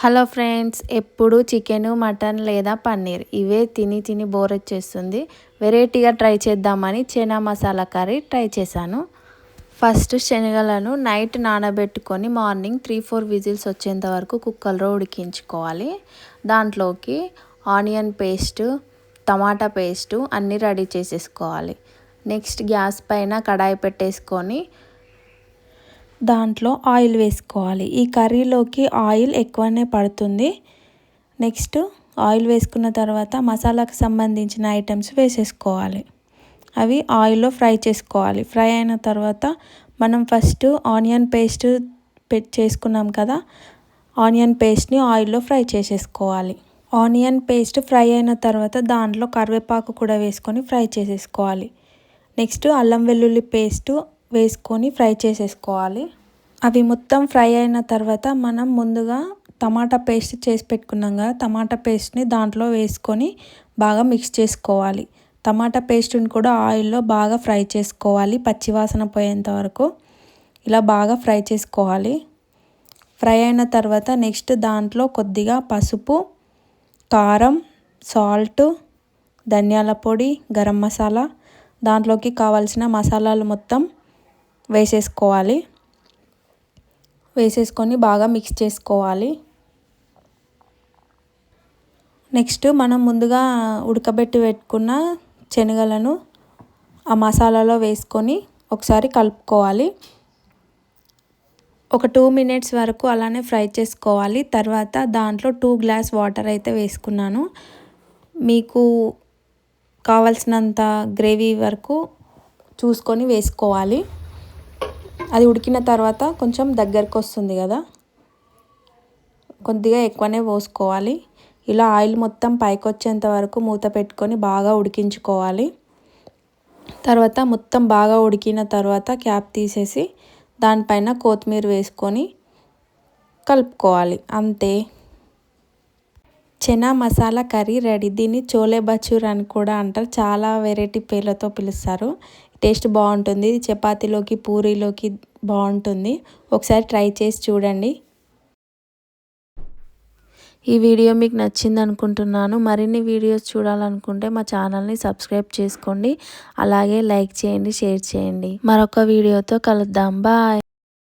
Hello friends, ఎప్పుడు chicken, mutton లేదా పన్నీర్ ఇవే తిని బోర్ వచ్చేస్తుంది. వెరైటీగా ట్రై చేద్దామని చనా మసాలా కర్రీ ట్రై చేశాను. ఫస్ట్ శనగలను నైట్ నానబెట్టుకొని మార్నింగ్ 3-4 విజిల్స్ వచ్చేంత వరకు కుక్కర్లో ఉడికించుకోవాలి. దాంట్లోకి ఆనియన్ పేస్ట్, టమాటా పేస్టు అన్నీ రెడీ చేసేసుకోవాలి. నెక్స్ట్ గ్యాస్ పైన కడాయి పెట్టేసుకొని దాంట్లో ఆయిల్ వేసుకోవాలి. ఈ కర్రీలోకి ఆయిల్ ఎక్కువనే పడుతుంది. నెక్స్ట్ ఆయిల్ వేసుకున్న తర్వాత మసాలాకు సంబంధించిన ఐటమ్స్ వేసేసుకోవాలి. అవి ఆయిల్లో ఫ్రై చేసుకోవాలి. ఫ్రై అయిన తర్వాత మనం ఫస్ట్ ఆనియన్ పేస్ట్ చేసుకున్నాం కదా, ఆనియన్ పేస్ట్ని ఆయిల్లో ఫ్రై చేసేసుకోవాలి. ఆనియన్ పేస్ట్ ఫ్రై అయిన తర్వాత దాంట్లో కరివేపాకు కూడా వేసుకొని ఫ్రై చేసేసుకోవాలి. నెక్స్ట్ అల్లం వెల్లుల్లి పేస్ట్ వేసుకొని ఫ్రై చేసేసుకోవాలి. అవి మొత్తం ఫ్రై అయిన తర్వాత మనం ముందుగా టమాటా పేస్ట్ చేసి పెట్టుకున్నాం కదా, టమాటా పేస్ట్ని దాంట్లో వేసుకొని బాగా మిక్స్ చేసుకోవాలి. టమాటా పేస్ట్ని కూడా ఆయిల్లో బాగా ఫ్రై చేసుకోవాలి, పచ్చివాసన పోయేంత వరకు ఇలా బాగా ఫ్రై చేసుకోవాలి. ఫ్రై అయిన తర్వాత నెక్స్ట్ దాంట్లో కొద్దిగా పసుపు, కారం, సాల్ట్, ధనియాల పొడి, గరం మసాలా, దాంట్లోకి కావాల్సిన మసాలాలు మొత్తం వేసేసుకోవాలి. వేసేసుకొని బాగా మిక్స్ చేసుకోవాలి. నెక్స్ట్ మనం ముందుగా ఉడకబెట్టి పెట్టుకున్న శనగలను ఆ మసాలాలో వేసుకొని ఒకసారి కలుపుకోవాలి. ఒక 2 మినిట్స్ వరకు అలానే ఫ్రై చేసుకోవాలి. తర్వాత దాంట్లో 2 గ్లాస్ వాటర్ అయితే వేసుకున్నాను. మీకు కావాల్సినంత గ్రేవీ వరకు చూసుకొని వేసుకోవాలి. అది ఉడికిన తర్వాత కొంచెం దగ్గరకు వస్తుంది కదా, కొద్దిగా ఎక్కువనే పోసుకోవాలి. ఇలా ఆయిల్ మొత్తం పైకి వచ్చేంత వరకు మూత పెట్టుకొని బాగా ఉడికించుకోవాలి. తర్వాత మొత్తం బాగా ఉడికిన తర్వాత క్యాప్ తీసేసి దానిపైన కొత్తిమీర వేసుకొని కలుపుకోవాలి. అంతే, చనా మసాలా కర్రీ రెడీ. దీన్ని చోలే భటూరే అని కూడా అంటారు. చాలా వెరైటీ పేర్లతో పిలుస్తారు. టేస్ట్ బాగుంటుంది. చపాతీలోకి, పూరీలోకి బాగుంటుంది. ఒకసారి ట్రై చేసి చూడండి. ఈ వీడియో మీకు నచ్చింది అనుకుంటున్నాను. మరిన్ని వీడియోస్ చూడాలనుకుంటే మా ఛానల్ని సబ్స్క్రైబ్ చేసుకోండి. అలాగే లైక్ చేయండి, షేర్ చేయండి. మరొక వీడియోతో కలుద్దాం. బాయ్.